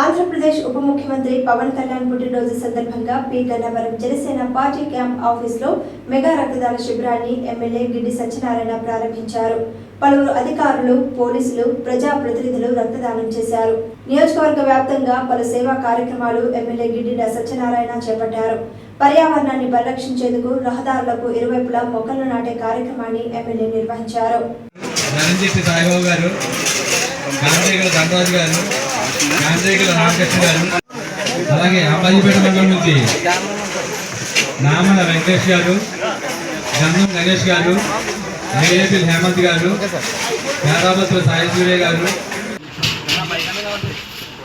ఆంధ్రప్రదేశ్ ఉప ముఖ్యమంత్రి పవన్ కళ్యాణ్ పుట్టినరోజు సందర్భంగా P Gannavaram Janasena party camp ఆఫీసులో మెగా రక్తదాన శిబిరాన్ని ఎమ్మెల్యే గిడ్డి సత్యనారాయణ ప్రారంభించారు. పలువురు అధికారులు, పోలీసులు, ప్రజా ప్రతినిధులు రక్తదానం చేశారు. నియోజకవర్గ వ్యాప్తంగా పలు సేవా కార్యక్రమాలు ఎమ్మెల్యే గిడ్డి సత్యనారాయణ చేపట్టారు. పర్యావరణాన్ని పరిరక్షించేందుకు రహదారులకు ఇరువైపులా మొక్కలు నాటే కార్యక్రమాన్ని ఎమ్మెల్యే నిర్వహించారు. అలాగే అబ్బాయిపేట మండలం నుంచి నామల వెంకటేష్ గారు, గంధం గణేష్ గారు, ఏఏపీ హేమంత్ గారు, హైదరాబాద్ సాయి సూర్య గారు.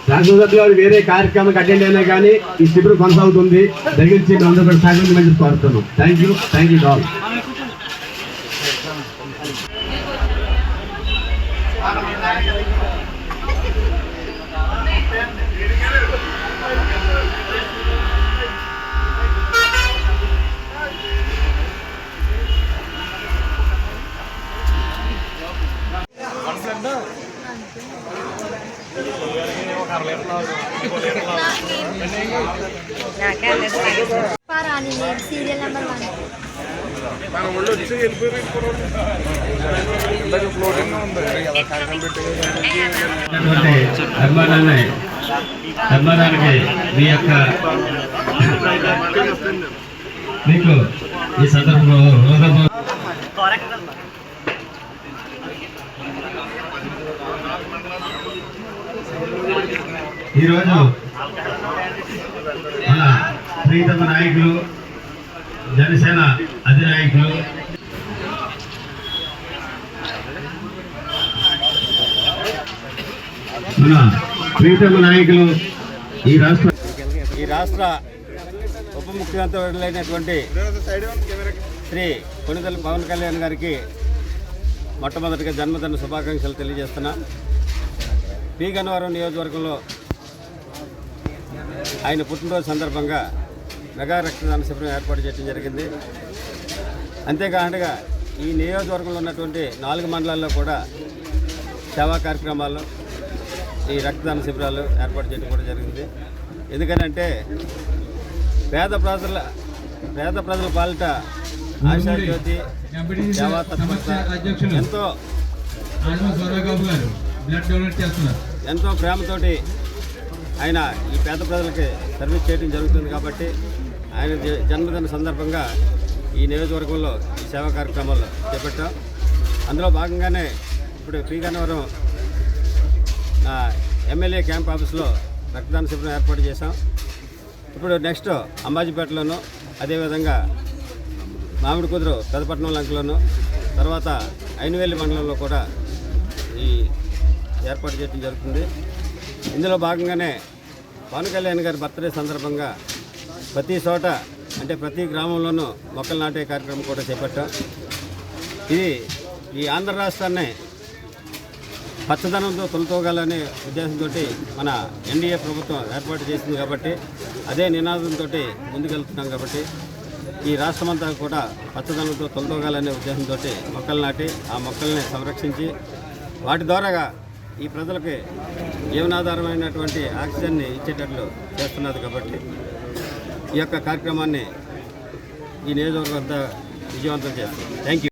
శాసనసభ్యులు గారు వేరే కార్యక్రమానికి అటెండ్ అయినా కానీ ఈ శిబిరం కొనసాగుతుంది. దయచేసి అందరూ కూడా సహకరించమని కోరుతున్నాం. Thank you all. Serial number 1 అభిమానానికి మీ యొక్క మీకు ఈ సందర్భంలో ఈరోజు మన ప్రీతమ నాయకులు, జనసేన అధినాయకులు మన ప్రీతమ నాయకులు ఈ రాష్ట్ర ఉప ముఖ్యమంత్రులైనటువంటి శ్రీ కొణిదెల పవన్ కళ్యాణ్ గారికి మొట్టమొదటిగా జన్మదిన శుభాకాంక్షలు తెలియజేస్తున్నా. పి గన్నవరం నియోజకవర్గంలో ఆయన పుట్టినరోజు సందర్భంగా మెగా రక్తదాన శిబిరం ఏర్పాటు చేయడం జరిగింది. అంతేకాకుండా ఈ నియోజకవర్గంలో ఉన్నటువంటి 4 మండలాల్లో కూడా సేవా కార్యక్రమాలు, ఈ రక్తదాన శిబిరాలు ఏర్పాటు చేయడం కూడా జరిగింది. ఎందుకనంటే పేద ప్రజల పాలిట ఆశాజ్యోతి, సేవా తత్పరత, ఎంతో ప్రేమతోటి ఆయన ఈ పేద ప్రజలకి సర్వీస్ చేయడం జరుగుతుంది. కాబట్టి ఆయన జన్మదిన సందర్భంగా ఈ నియోజకవర్గంలో ఈ సేవా కార్యక్రమాలు చేపట్టాం. అందులో భాగంగానే ఇప్పుడు పి గన్నవరం ఎమ్మెల్యే క్యాంప్ ఆఫీస్లో రక్తదాన శిబిరం ఏర్పాటు చేశాం. ఇప్పుడు నెక్స్ట్ అంబాజీపేటలోను, అదేవిధంగా మామిడి కుదురు పెదపట్నం లంకలోను, తర్వాత ఐనవేలి మండలంలో కూడా ఈ ఏర్పాటు చేయడం జరుగుతుంది. ఇందులో భాగంగానే పవన్ కళ్యాణ్ గారి బర్త్డే సందర్భంగా ప్రతి చోట అంటే ప్రతి గ్రామంలోనూ మొక్కలు నాటే కార్యక్రమం కూడా చేపట్టాం. ఇది ఈ ఆంధ్ర రాష్ట్రాన్ని పచ్చదనంతో తొలతోగాలనే ఉద్దేశంతో మన ఎన్డీఏ ప్రభుత్వం ఏర్పాటు చేసింది. కాబట్టి అదే నినాదంతో ముందుకెళ్తున్నాం. కాబట్టి ఈ రాష్ట్రమంతా కూడా పచ్చదనంతో తొలతోగాలనే ఉద్దేశంతో మొక్కలు నాటి ఆ మొక్కల్ని సంరక్షించి వాటి ద్వారాగా ఈ ప్రజలకి జీవనాధారమైనటువంటి ఆక్సిజన్ని ఇచ్చేటట్లు చేస్తున్నది. కాబట్టి ఈ యొక్క కార్యక్రమాన్ని ఈ నియోజకవర్గం అంతా విజయవంతం చేస్తుంది. Thank you.